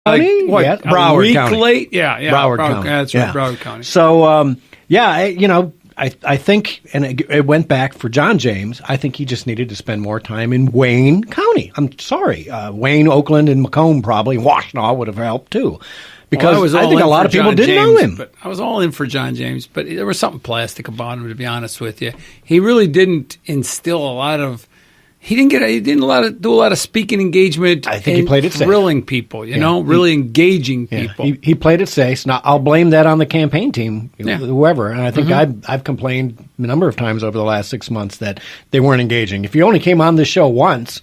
County? What? Yeah, Broward County. Late? Yeah. Broward County. That's right, Broward County. So, I think, and it went back for John James, I think he just needed to spend more time in Wayne County. I'm sorry. Wayne, Oakland, and Macomb probably. Washtenaw would have helped too. Because I think a lot of people didn't know him. But I was all in for John James, but there was something plastic about him, to be honest with you. He really didn't instill a lot of. He didn't do a lot of speaking engagement. I think he played it safe. Thrilling people, really engaging people. He played it safe. Now I'll blame that on the campaign team, whoever. And I think I've complained a number of times over the last 6 months that they weren't engaging. If you only came on this show once,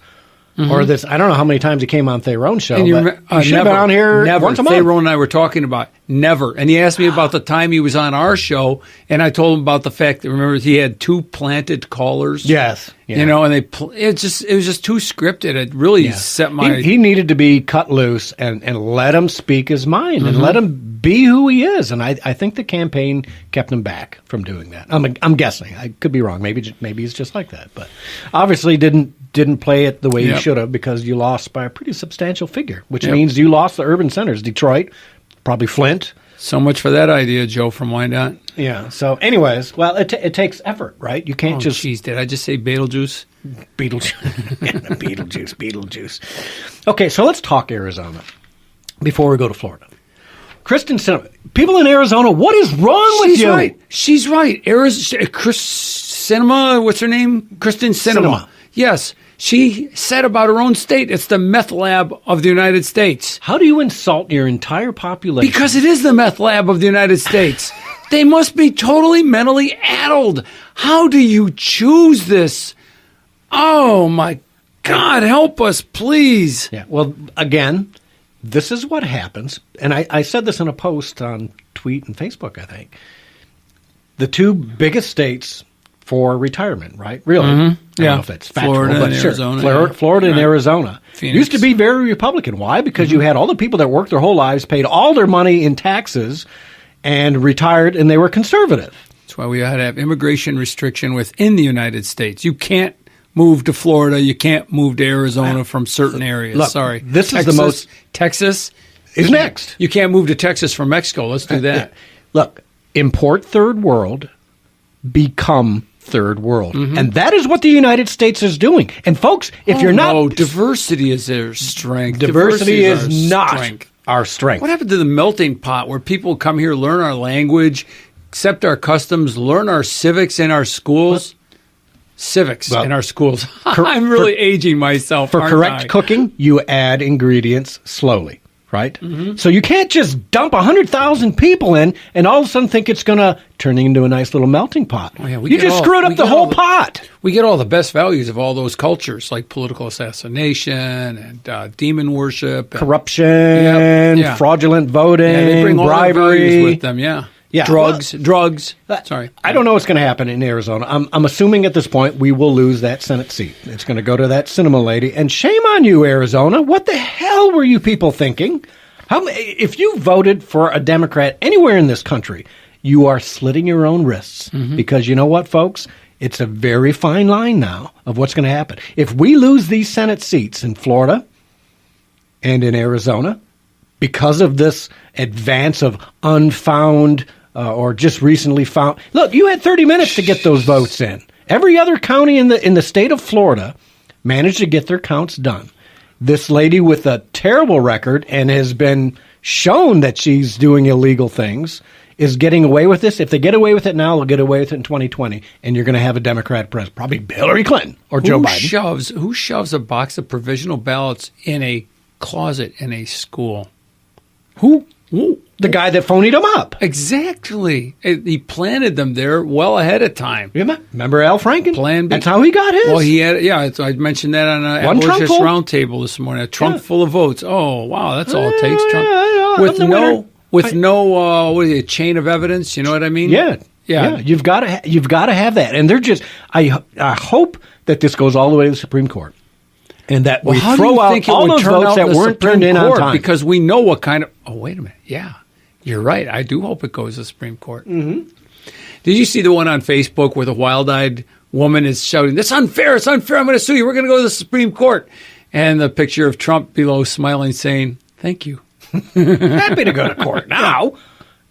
or this, I don't know how many times he came on Theron's show, but he should have been on here once a month. Theron and I were talking about never. And he asked me about the time he was on our show, and I told him about the fact that, remember, he had 2 planted callers. Yes. Yeah. And it was just too scripted. It really set my... He needed to be cut loose and let him speak his mind and let him be who he is. And I think the campaign kept him back from doing that. I'm guessing. I could be wrong. Maybe he's just like that. But obviously didn't play it the way you should have, because you lost by a pretty substantial figure, which means you lost the urban centers. Detroit, probably Flint. So much for that idea, Joe from Wyandotte. Yeah. So anyways, well, it takes effort, right? You can't just... Jeez, did I just say Beetlejuice? Beetlejuice. Okay, so let's talk Arizona before we go to Florida. Kristen Sinema, people in Arizona, what is wrong with you? She's right. Kristen Sinema, what's her name? Kristen Sinema. Yes. She said about her own state, it's the meth lab of the United States. How do you insult your entire population? Because it is the meth lab of the United States. They must be totally mentally addled. How do you choose this? Oh, my God, help us, please. Yeah, well, again, this is what happens. And I said this in a post on Tweet and Facebook, I think. The 2 biggest states for retirement, right? Really? I don't know if that's factual, Florida but and sure. Arizona. Florida and Arizona. Phoenix. Used to be very Republican. Why? Because you had all the people that worked their whole lives, paid all their money in taxes, and retired, and they were conservative. That's why we had to have immigration restriction within the United States. You can't move to Florida. You can't move to Arizona from certain areas. Look, Sorry. This is the most... Texas is next. You can't move to Texas from Mexico. Let's do that. Look, import third world, become third world. And that is what the United States is doing. And folks, if you're not... No, diversity is their strength. Diversity is not our strength. What happened to the melting pot where people come here, learn our language, accept our customs, learn our civics in our schools? In our schools. I'm really aging myself. For correct cooking, you add ingredients slowly. Right? So you can't just dump 100,000 people in and all of a sudden think it's going to turn into a nice little melting pot. Oh, yeah, you just screwed up the whole pot. We get all the best values of all those cultures, like political assassination and demon worship. Corruption, fraudulent voting, they bring bribery. All the values with them, Yeah, drugs. Sorry. I don't know what's going to happen in Arizona. I'm assuming at this point we will lose that Senate seat. It's going to go to that Sinema lady. And shame on you, Arizona. What the hell were you people thinking? If you voted for a Democrat anywhere in this country, you are slitting your own wrists. Because you know what, folks? It's a very fine line now of what's going to happen. If we lose these Senate seats in Florida and in Arizona because of this advance of unfound or just recently found. Look, you had 30 minutes to get those votes in. Every other county in the state of Florida managed to get their counts done. This lady with a terrible record and has been shown that she's doing illegal things is getting away with this. If they get away with it now, they'll get away with it in 2020, and you're going to have a Democrat president, probably Hillary Clinton or Joe Biden. Who shoves a box of provisional ballots in a closet in a school? Who? The guy that phonied them up. Exactly. He planted them there well ahead of time. Remember Al Franken? Plan B. That's how he got his. Well, he had, I mentioned that on an abolitionist roundtable this morning. A trunk full of votes. Oh, wow, that's all it takes. With no chain of evidence. You know what I mean? Yeah. You've got to have that. And they're just. I hope that this goes all the way to the Supreme Court. And that we throw out all those votes that weren't turned in on time. Because we know what kind of... Oh, wait a minute. Yeah, you're right. I do hope it goes to the Supreme Court. Did you see the one on Facebook where the wild-eyed woman is shouting, "That's unfair. It's unfair. I'm going to sue you. We're going to go to the Supreme Court." And the picture of Trump below smiling saying, "Thank you." Happy to go to court now.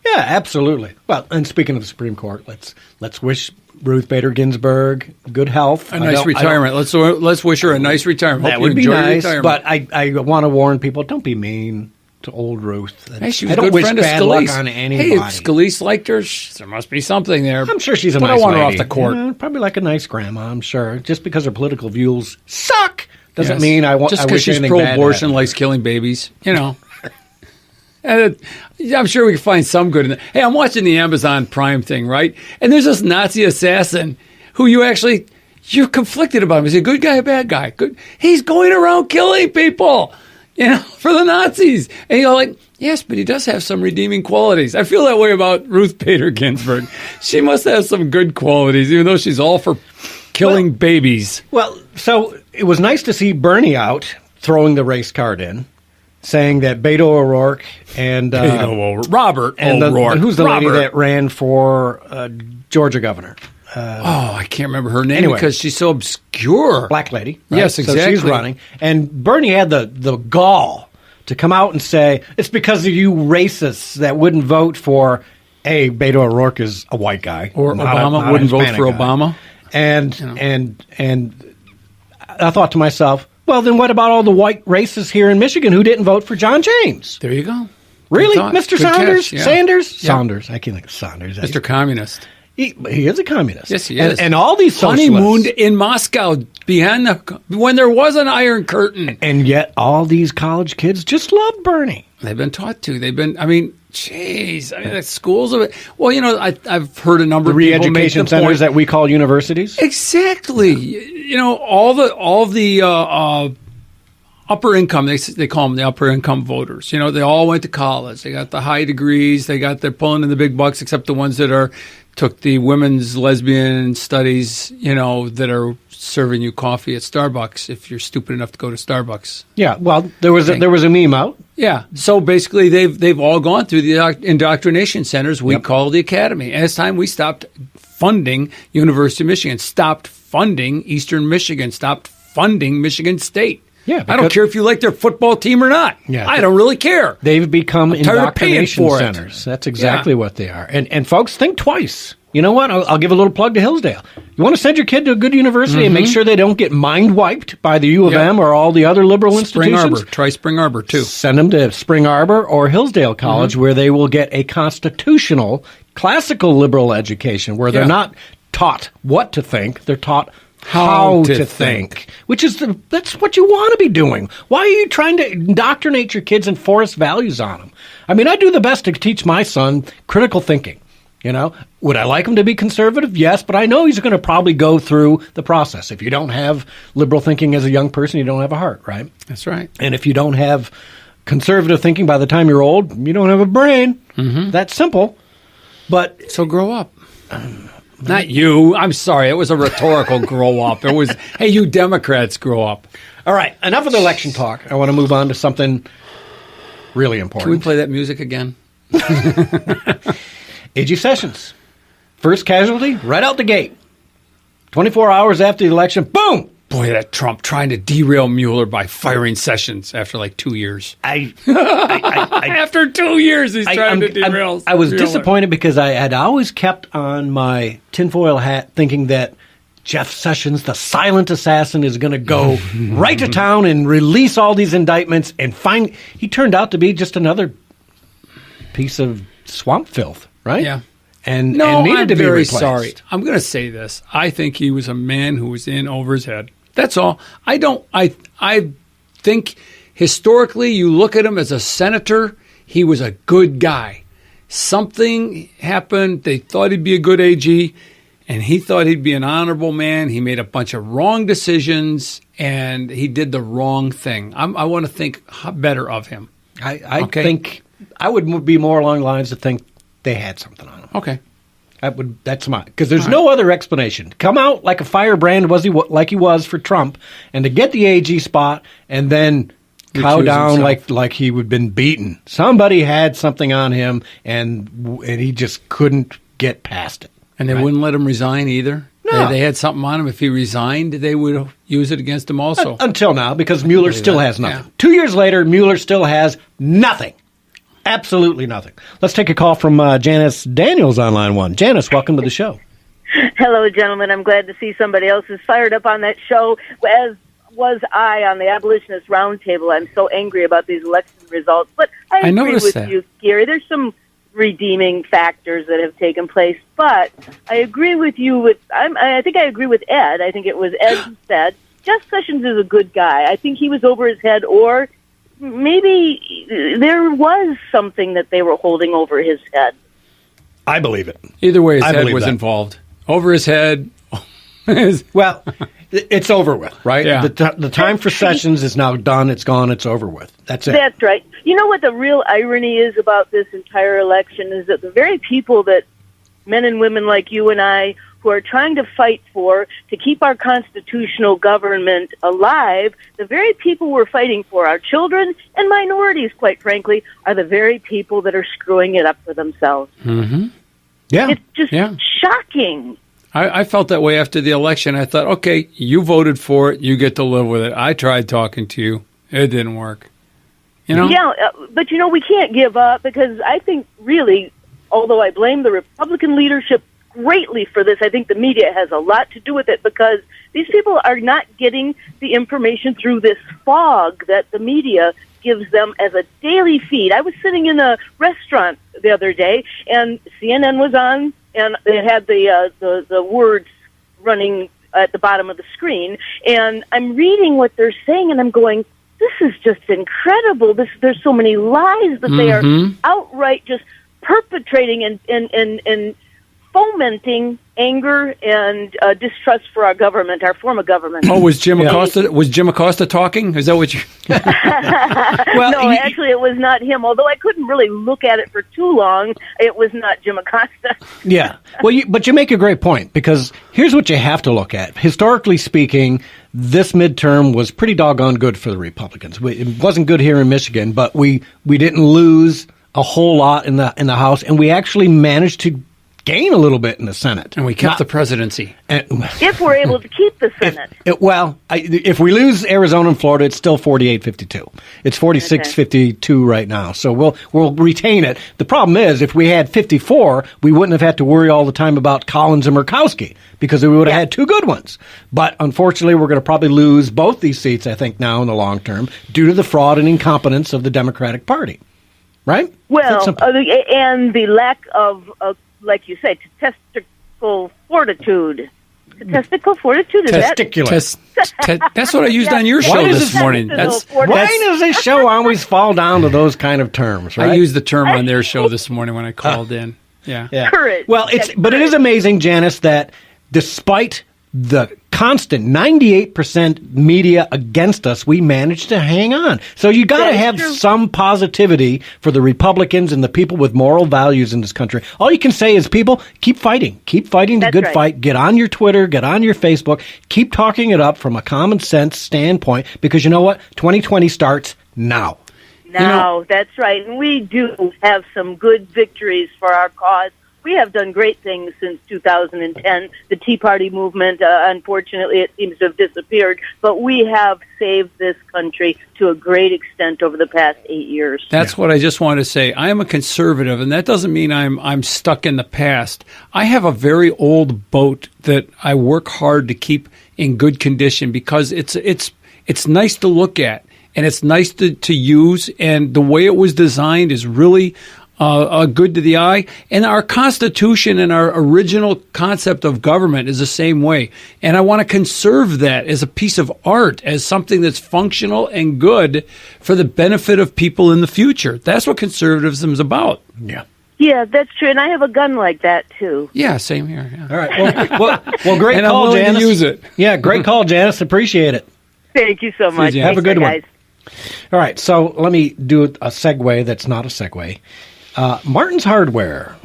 Yeah, absolutely. Well, and speaking of the Supreme Court, let's wish Ruth Bader Ginsburg good health. A nice retirement. Let's wish her a nice retirement. That would be nice. But I want to warn people: don't be mean to old Ruth. Hey, she was a good friend of Scalise. On anybody. Hey, if Scalise liked her, there must be something there. I'm sure she's a but nice I want her lady. off the court. Yeah, probably like a nice grandma. I'm sure. Just because her political views suck doesn't mean I want. Just because she's pro-abortion, likes killing babies. And I'm sure we can find some good in it. Hey, I'm watching the Amazon Prime thing, right? And there's this Nazi assassin who you're conflicted about him. Is he a good guy or a bad guy? Good. He's going around killing people, for the Nazis. And you're like, yes, but he does have some redeeming qualities. I feel that way about Ruth Bader Ginsburg. She must have some good qualities, even though she's all for killing babies. Well, so it was nice to see Bernie out throwing the race card in, saying that Beto O'Rourke and Robert O'Rourke. Who's the lady that ran for Georgia governor? I can't remember her name anyway, because she's so obscure. Black lady. Right? Yes, exactly. So she's running. And Bernie had the gall to come out and say, it's because of you racists that wouldn't vote for, Beto O'Rourke is a white guy. Or Obama wouldn't vote for Obama. And I thought to myself, well, then what about all the white racists here in Michigan who didn't vote for John James? There you go. Really? Mr. Saunders? Catch, yeah. Sanders? Yeah. Saunders. I can't think of Saunders. Mr. Communist. He is a communist. Yes, he is. And all these socialists. Honeymooned in Moscow when there was an Iron Curtain. And yet all these college kids just love Bernie. They've been taught to. Jeez. Schools of it. Well, I've heard a number of people make the re-education centers point that we call universities. Exactly. All the upper income. They call them the upper income voters. They all went to college. They got the high degrees. They're pulling in the big bucks, except the ones that took the women's lesbian studies. That are serving you coffee at Starbucks if you're stupid enough to go to Starbucks. Yeah. Well, there was a meme out. Yeah. So basically, they've all gone through the indoctrination centers we call the academy. And it's time we stopped funding University of Michigan, stopped funding Eastern Michigan, stopped funding Michigan State. Yeah, I don't care if you like their football team or not. Yeah, I don't really care. They've become indoctrination centers. That's exactly what they are. And folks, think twice. You know what? I'll give a little plug to Hillsdale. You want to send your kid to a good university and make sure they don't get mind wiped by the U of M or all the other liberal institutions? Spring Arbor. Try Spring Arbor, too. Send them to Spring Arbor or Hillsdale College where they will get a constitutional, classical liberal education where they're not taught what to think. They're taught how to think, which is that's what you want to be doing. Why are you trying to indoctrinate your kids and force values on them? I mean, I do the best to teach my son critical thinking. Would I like him to be conservative? Yes, but I know he's going to probably go through the process. If you don't have liberal thinking as a young person, you don't have a heart, right? That's right. And if you don't have conservative thinking by the time you're old, you don't have a brain. That's simple. But so grow up. Not you. I'm sorry. It was a rhetorical grow up. It was, hey, you Democrats, grow up. All right. Enough of the election talk. I want to move on to something really important. Can we play that music again? A.G. Sessions. First casualty right out the gate. 24 hours after the election, boom! Boy, that Trump trying to derail Mueller by firing Sessions after like 2 years. After 2 years, he's trying to derail. I was disappointed because I had always kept on my tinfoil hat thinking that Jeff Sessions, the silent assassin, is going to go right to town and release all these indictments and find. He turned out to be just another piece of swamp filth, right? Yeah. And no, needed I'm to be very replaced. sorry. I'm going to say this. I think he was a man who was in over his head. That's all. I think historically, you look at him as a senator, he was a good guy. Something happened. They thought he'd be a good AG, and he thought he'd be an honorable man. He made a bunch of wrong decisions, and he did the wrong thing. I want to think better of him. I think I would be more along the lines to think they had something on him. Okay. That's my, because there's no other explanation. Come out like a firebrand like he was for Trump, and to get the AG spot, and then cow down like he would been beaten. Somebody had something on him, and he just couldn't get past it. And they wouldn't let him resign either. No. They had something on him. If he resigned, they would use it against him also. Until now, because Mueller still has nothing. Yeah. 2 years later, Mueller still has nothing. Absolutely nothing. Let's take a call from Janice Daniels on line 1. Janice, welcome to the show. Hello, gentlemen. I'm glad to see somebody else is fired up on that show, as was I on the Abolitionist Roundtable. I'm so angry about these election results. But I agree with you, Gary. There's some redeeming factors that have taken place. But I agree with you. I think I agree with Ed. I think it was Ed who said, Jeff Sessions is a good guy. I think he was over his head, or maybe there was something that they were holding over his head. I believe it. Either way, his head was involved. Over his head. Well, it's over with, right? Yeah. The time for Sessions is now done. It's gone. It's over with. That's it. That's right. You know what the real irony is about this entire election is that the very people that men and women like you and I who are trying to fight for to keep our constitutional government alive, the very people we're fighting for, our children and minorities, quite frankly, are the very people that are screwing it up for themselves. Mm-hmm. Yeah. It's just shocking. I felt that way after the election. I thought, okay, you voted for it. You get to live with it. I tried talking to you. It didn't work. You know? Yeah, but, we can't give up because I think really, although I blame the Republican leadership greatly for this, I think the media has a lot to do with it because these people are not getting the information through this fog that the media gives them as a daily feed. I was sitting in a restaurant the other day, and CNN was on, and it had the words running at the bottom of the screen, and I'm reading what they're saying, and I'm going, this is just incredible. There's so many lies that they are outright just perpetrating and fomenting anger and distrust for our government, our form of government. Oh, was Jim Acosta? Was Jim Acosta talking? Is that what you? Well, no, actually, it was not him. Although I couldn't really look at it for too long, it was not Jim Acosta. Yeah. Well, but you make a great point because here's what you have to look at. Historically speaking, this midterm was pretty doggone good for the Republicans. It wasn't good here in Michigan, but we didn't lose a whole lot in the House, and we actually managed to gain a little bit in the Senate. And we kept the presidency. If we're able to keep the Senate. If we lose Arizona and Florida, it's still 48-52. It's 46-52 right now. So we'll retain it. The problem is, if we had 54, we wouldn't have had to worry all the time about Collins and Murkowski because we would have had two good ones. But unfortunately, we're going to probably lose both these seats, I think, now in the long term due to the fraud and incompetence of the Democratic Party. Right? Well, and the lack of like you say, testicle fortitude. Testicle fortitude? Is Testicular. That's what I used on your show this morning. Why does this show always fall down to those kind of terms, right? I used the term on their show this morning when I called in. Yeah. Courage. Well, but it is amazing, Janice, that despite the constant 98% media against us, we managed to hang on. So you got to have some positivity for the Republicans and the people with moral values in this country. All you can say is, people, keep fighting. Keep fighting the good fight. Get on your Twitter. Get on your Facebook. Keep talking it up from a common sense standpoint because you know what? 2020 starts now. That's right. And we do have some good victories for our cause. We have done great things since 2010. The Tea Party movement, unfortunately, it seems to have disappeared, but we have saved this country to a great extent over the past 8 years. That's what I just want to say. I am a conservative, and that doesn't mean I'm stuck in the past. I have a very old boat that I work hard to keep in good condition because it's nice to look at, and it's nice to use, and the way it was designed is really good to the eye. And our Constitution and our original concept of government is the same way. And I want to conserve that as a piece of art, as something that's functional and good for the benefit of people in the future. That's what conservatism is about. Yeah. Yeah, that's true. And I have a gun like that, too. Yeah, same here. Yeah. All right. Well, great and call, I'm willing Janice. to use it. Yeah, great call, Janice. Appreciate it. Thank you so much. Have a good one. Guys. All right, so let me do a segue that's not a segue. Martin's Hardware,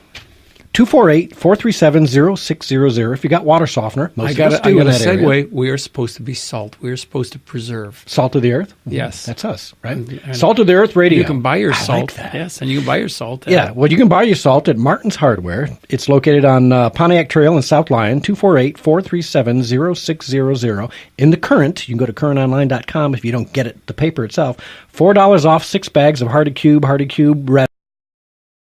248-437-0600. If you got water softener, most of us do in that segue. area. We are supposed to be salt. We are supposed to preserve. Salt of the earth? Yes. That's us, right? And Salt of the Earth Radio. You can buy your salt. Like that. Yes, and you can buy your salt. Well, you can buy your salt at Martin's Hardware. It's located on Pontiac Trail in South Lyon, 248-437-0600. In the Current, you can go to currentonline.com if you don't get it, the paper itself. $4 off 6 bags of Hardy Cube Red.